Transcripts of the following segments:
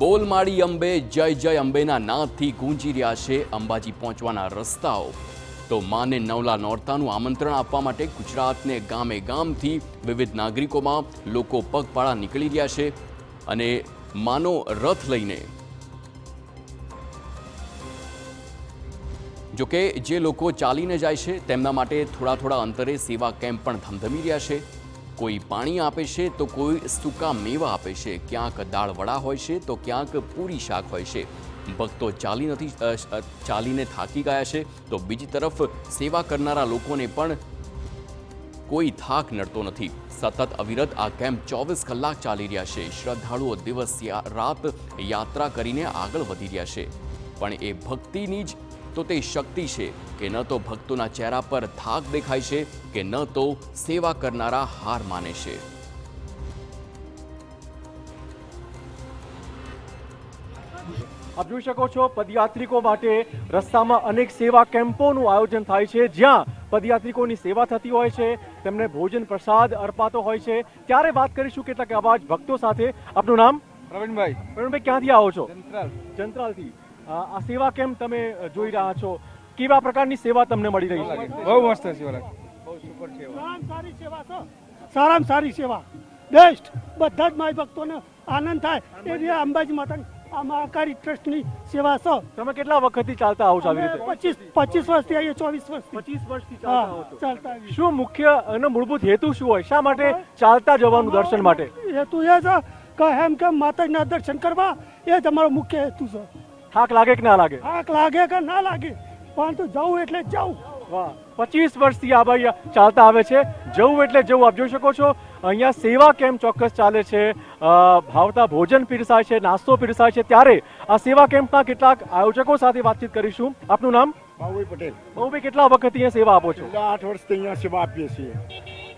બોલમાળી અંબે જય જય અંબેના નાદથી ગુંજી રહ્યા છે અંબાજી પહોંચવાના રસ્તાઓ। તો માને નવલા નોરતાનું આમંત્રણ આપવા માટે ગુજરાતને ગામે ગામથી વિવિધ નાગરિકોમાં લોકો પગપાળા નીકળી રહ્યા છે અને માનો રથ લઈને। જો કે જે લોકો ચાલીને જાય છે તેમના માટે થોડા થોડા અંતરે સેવા કેમ્પ પણ ધમધમી રહ્યા છે। કોઈ પાણી આપે છે તો કોઈ સૂકા મેવા આપે છે, ક્યાંક દાળ વડા હોય છે તો ક્યાંક પૂરી શાક હોય છે। ભક્તો ચાલીને થાકી ગયા છે તો બીજી તરફ સેવા કરનારા લોકોને પણ કોઈ થાક નડતો નથી। સતત અવિરત આ કેમ્પ 24 કલાક ચાલી રહ્યા છે। શ્રદ્ધાળુઓ દિવસ રાત યાત્રા કરીને આગળ વધી રહ્યા છે, પણ એ ભક્તિની જ તો તે શક્તિ છે કે ન તો ભક્તોના ચહેરા પર થાક દેખાય છે કે ન તો સેવા કરનારા હાર માને છે। આપ જોઈ શકો છો, પદયાત્રિકો માટે રસ્તામાં અનેક સેવા કેમ્પોનું આયોજન થાય છે, જ્યાં પદયાત્રિકોની સેવા થતી હોય છે, તેમને ભોજન પ્રસાદ અર્પાતો હોય છે। ત્યારે વાત કરીશું કેટલાક આવા જ ભક્તો સાથે। આપનું નામ? પ્રવીણભાઈ। પ્રવીણભાઈ, ક્યાંથી આવો છો? જંત્રાલથી। આ સેવા કેમ્પ તમે જોઈ રહ્યા છો, કેવા પ્રકારની સેવા તમને મળી રહી છે? બહુ મસ્ત સેવા લાગે, બહુ સુપર સેવા। સારી સેવા છે, સારામાં સારી સેવા, બેસ્ટ। બધા જ માય ભક્તોને આનંદ થાય એ અંબાજી માતાની આ મહાકાળી ટ્રસ્ટની સેવા છે। તમે કેટલા વખતથી ચાલતા આવો છો આવી રીતે? 25 વર્ષથી આવીએ, 24 વર્ષથી। 25 વર્ષથી ચાલતા આવો છો? ચાલતા આવીએ। શું મુખ્ય અને મૂળભૂત હેતુ શું હોય? શા માટે ચાલતા જવાનું દર્શન માટે? હેતુ એ છે કે એમ કે માતાજીના દર્શન કરવા, એ જ અમારો મુખ્ય હેતુ છે। થાક લાગે કે ના લાગે? થાક લાગે કે ના લાગે, પરંતુ જવું એટલે જવું। વાહ, 25 વર્ષથી આ ભાઈ ચાલતા આવે છે, જવું એટલે જવું। આપ જોઈ શકો છો, અહીંયા સેવા કેમ્પ ચોક્કસ ચાલે છે, ભાવતા ભોજન પીરસાય છે, નાસ્તો પીરસાય છે। ત્યારે આ સેવા કેમ્પના કેટલાક આયોજકો સાથે વાતચીત કરીશું। આપનું નામ? બાબુભાઈ પટેલ। બાબુભાઈ, કેટલા વખતથી અહીંયા સેવા આપો છો? 8 વર્ષથી અહીંયા સેવા આપીએ છીએ।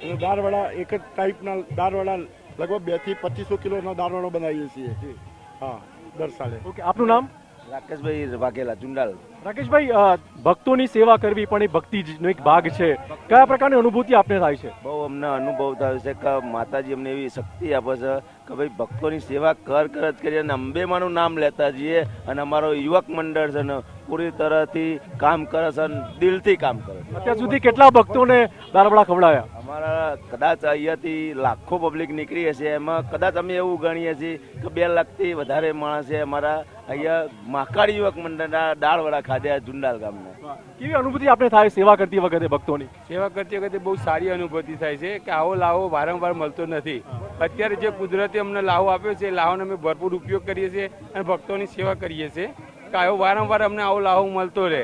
અને દાળવડા એક જ ટાઈપના દાળવડા લગભગ 2 થી 2500 કિલોનો દાળવડો બનાવીએ છીએ। હા, દર સાલે। ઓકે, આપનું નામ? રાકેશભાઈ વાઘેલા, ચુંડાલ। રાકેશભાઈ, ભક્તોની સેવા કરવી પણ એ ભક્તિનો એક ભાગ છે। કયા પ્રકારની અનુભૂતિ આપને થાય છે? બહુ અમને અનુભવ થાય છે કે માતાજી અમને એવી શક્તિ આપે છે કે ભાઈ ભક્તોની સેવા કર જ કરીએ અને અંબેમાનું નામ લેતા જઈએ। અને અમારો યુવક મંડળ છે ને પૂરી તરહથી કામ કરે છે અને દિલથી કામ કરે છે। અત્યાર સુધી કેટલા ભક્તોને દાળવડા ખવડાવ્યા? અમારા કદાચ અહીંયાથી લાખો પબ્લિક નીકળી હશે, એમાં કદાચ અમે એવું ગણીએ છીએ કે 2 લાખથી વધારે માણસે અમારા અહીંયા મહાકાળી યુવક મંડળના દાળવડા ખાધ્યા જુંડાલ ગામના। કેવી અનુભૂતિ આપણે થાય સેવા કરતી વખતે ભક્તોની? સેવા કરતી વખતે બહુ સારી અનુભૂતિ થાય છે કે આવો લાવો વારંવાર મળતો નથી। અત્યારે જે કુદરતે અમને લાવો આપ્યો છે, લાહોનો અમે ભરપૂર ઉપયોગ કરીએ છીએ અને ભક્તોની સેવા કરીએ છીએ કે આવો વારંવાર અમને આવો લાવો મળતો રહે।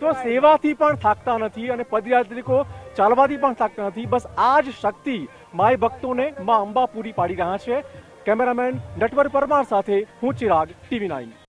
તો સેવાથી પણ થાકતા નથી અને પદયાત્રિકો ચાલવાથી પણ થાકતા નથી। બસ આ જ શક્તિ માય ભક્તોને માં અંબા પૂરી પાડી રહ્યા છે। કેમેરામેન નટવર પરમાર સાથે હું ચિરાગ, TV9।